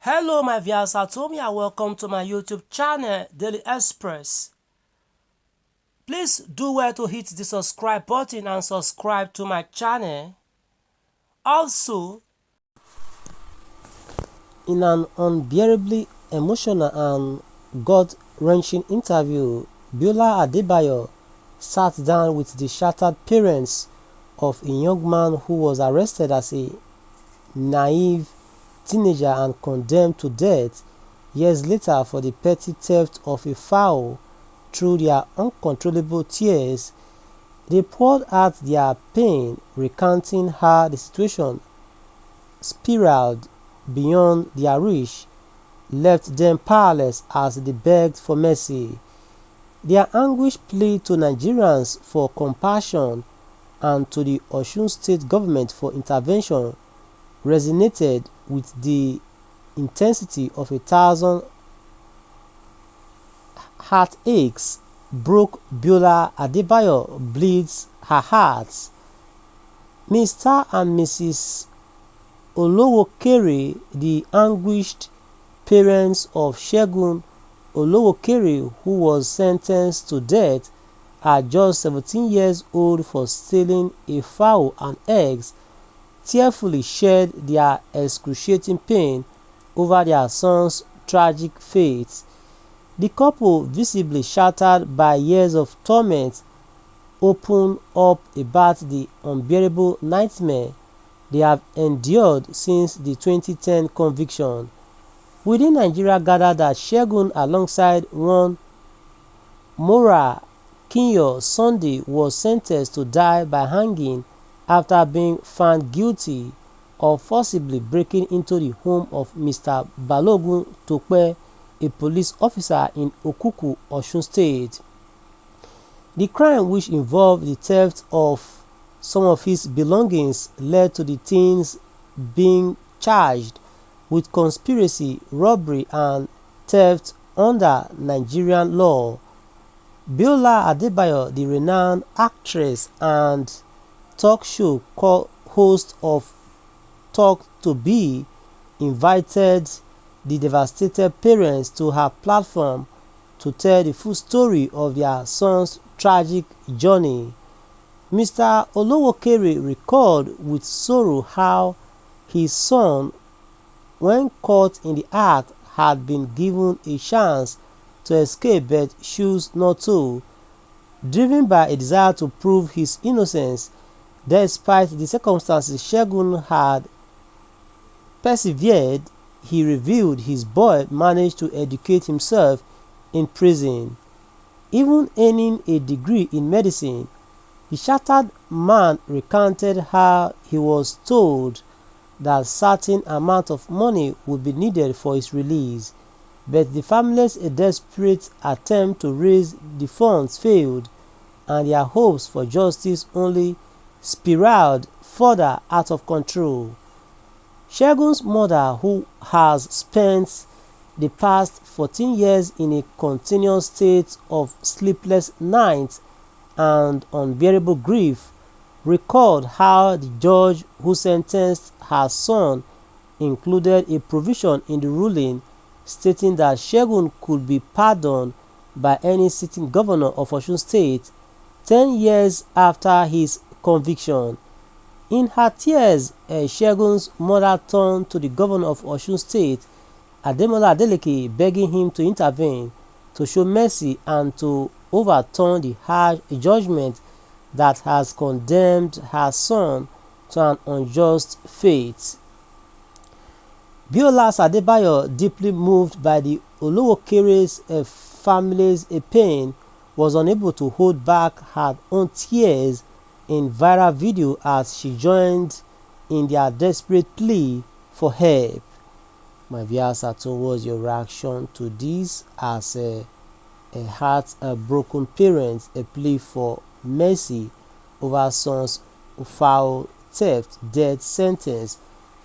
Hello my viewers, and welcome to my YouTube channel Daily Express. Please do well to hit the subscribe button and subscribe to my channel. Also, in an unbearably emotional and gut-wrenching interview, Biola Adebayo sat down with the shattered parents of a young man who was arrested as a naive teenager and condemned to death years later for the petty theft of a fowl. Through their uncontrollable tears, they poured out their pain, recounting how the situation spiraled beyond their reach, left them powerless as they begged for mercy. Their anguished plea to Nigerians for compassion and to the Osun state government for intervention resonated with the intensity of 1,000 heartaches. Broke Biola Adebayo bleeds her heart. Mr. and Mrs. Olowokere, the anguished parents of Segun Olowokere, who was sentenced to death at just 17 years old for stealing a fowl and eggs, tearfully shared their excruciating pain over their son's tragic fate. The couple, visibly shattered by years of torment, opened up about the unbearable nightmare they have endured since the 2010 conviction. Within Nigeria gathered that Segun, alongside one Mora Kinyo Sunday, was sentenced to die by hanging after being found guilty of forcibly breaking into the home of Mr. Balogun Tope, a police officer in Okuku, Osun State. The crime, which involved the theft of some of his belongings, led to the teens being charged with conspiracy, robbery, and theft under Nigerian law. Biola Adebayo, the renowned actress and talk show host of Talk to Be, invited the devastated parents to her platform to tell the full story of their son's tragic journey. Mr. Olowokere recalled with sorrow how his son, when caught in the act, had been given a chance to escape but chose not to. Driven by a desire to prove his innocence, despite the circumstances, Segun had persevered. He revealed his boy managed to educate himself in prison, even earning a degree in medicine. The shattered man recounted how he was told that certain amount of money would be needed for his release, but the family's desperate attempt to raise the funds failed, and their hopes for justice only spiraled further out of control. Segun's mother, who has spent the past 14 years in a continuous state of sleepless nights and unbearable grief, recalled how the judge who sentenced her son included a provision in the ruling stating that Segun could be pardoned by any sitting governor of Osun State 10 years after his conviction. In her tears, Segun's mother turned to the governor of Osun State, Adeleke, begging him to intervene, to show mercy, and to overturn the harsh judgment that has condemned her son to an unjust fate. Biola Adebayo, deeply moved by the Olowokere's family's pain, was unable to hold back her own tears in viral video as she joined in their desperate plea for help. My viewers at home, what's your reaction to this as a heart-broken parent, a plea for mercy over son's foul theft death sentence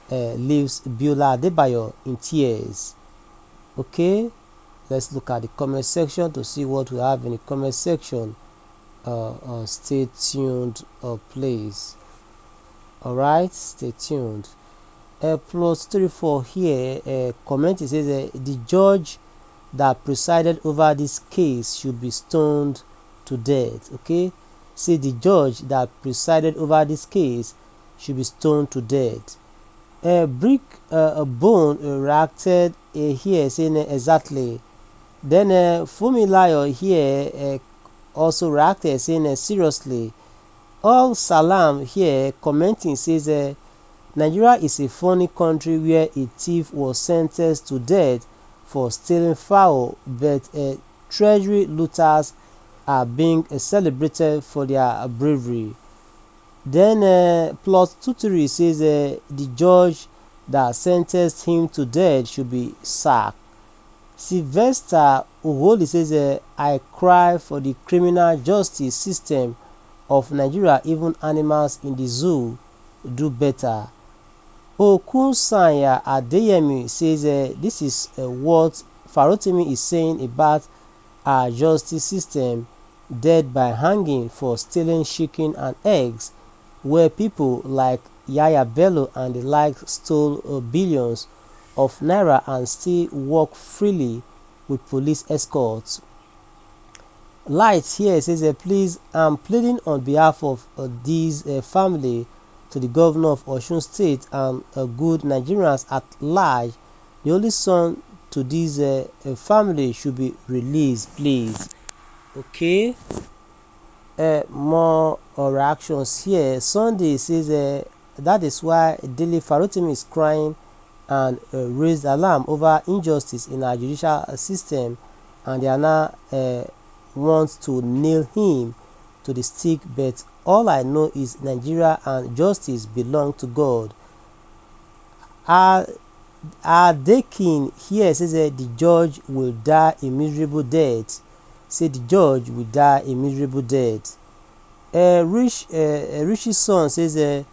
leaves Biola Adebayo in tears? Okay, let's look at the comment section to see what we have in the comment section. Stay tuned, please. Alright, stay tuned. Plus 34 here, comment, it says the judge that presided over this case should be stoned to death. Okay, say the judge that presided over this case should be stoned to death. Brick Bone reacted here saying exactly. Then Fumilayo here also reacted saying seriously. All Salam here commenting says Nigeria is a funny country where a thief was sentenced to death for stealing fowl, but treasury looters are being celebrated for their bravery. Then plus 23 says the judge that sentenced him to death should be sacked. Sylvester Uholi says I cry for the criminal justice system of Nigeria. Even animals in the zoo do better. Okunsanya Adeyemi says this is what Farotimi is saying about our justice system, dead by hanging for stealing chicken and eggs, where people like Yaya Bello and the like stole billions of naira and still walk freely with police escorts. Light here says please, I'm pleading on behalf of this family to the governor of Osun State and good Nigerians at large. The only son to this family should be released, please. Okay, more reactions here. Sunday says that is why Daily Farotimi is crying and raised alarm over injustice in our judicial system, and they are now want to nail him to the stick, but all I know is Nigeria and justice belong to God. Adeleke here says the judge will die a miserable death. Say the judge will die a miserable death. Rich's son says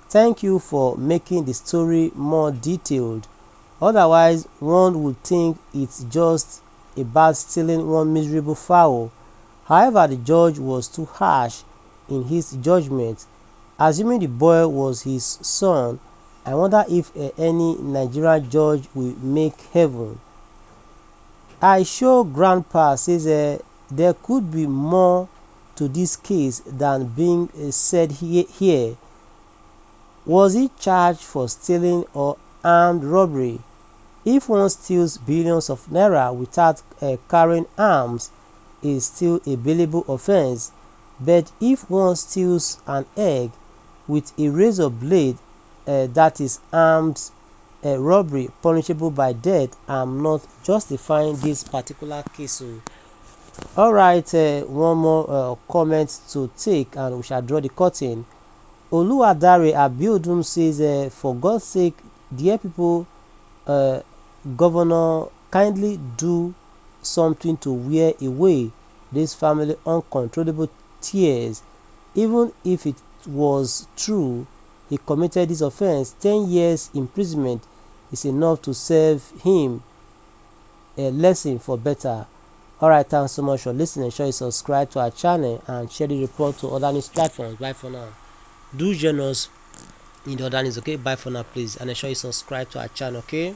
thank you for making the story more detailed. Otherwise, one would think it's just about stealing one miserable fowl. However, the judge was too harsh in his judgment. Assuming the boy was his son, I wonder if any Nigerian judge will make heaven. I show Grandpa says there could be more to this case than being said here. Was he charged for stealing or armed robbery? If one steals billions of naira without carrying arms, is still a bailable offense, but if one steals an egg with a razor blade, that is armed robbery punishable by death. I'm not justifying this particular case. Alright, one more comment to take and we shall draw the curtain. Oluwadare Abiodun says for God's sake, dear people, Governor, kindly do something to wear away this family uncontrollable tears. Even if it was true he committed this offense, 10 years imprisonment is enough to serve him a lesson for better. Alright, thanks so much for listening. Sure you subscribe to our channel and share the report to other news platforms. Bye for now. Do join us in the other news, okay? Bye for now, please, and ensure you subscribe to our channel, okay?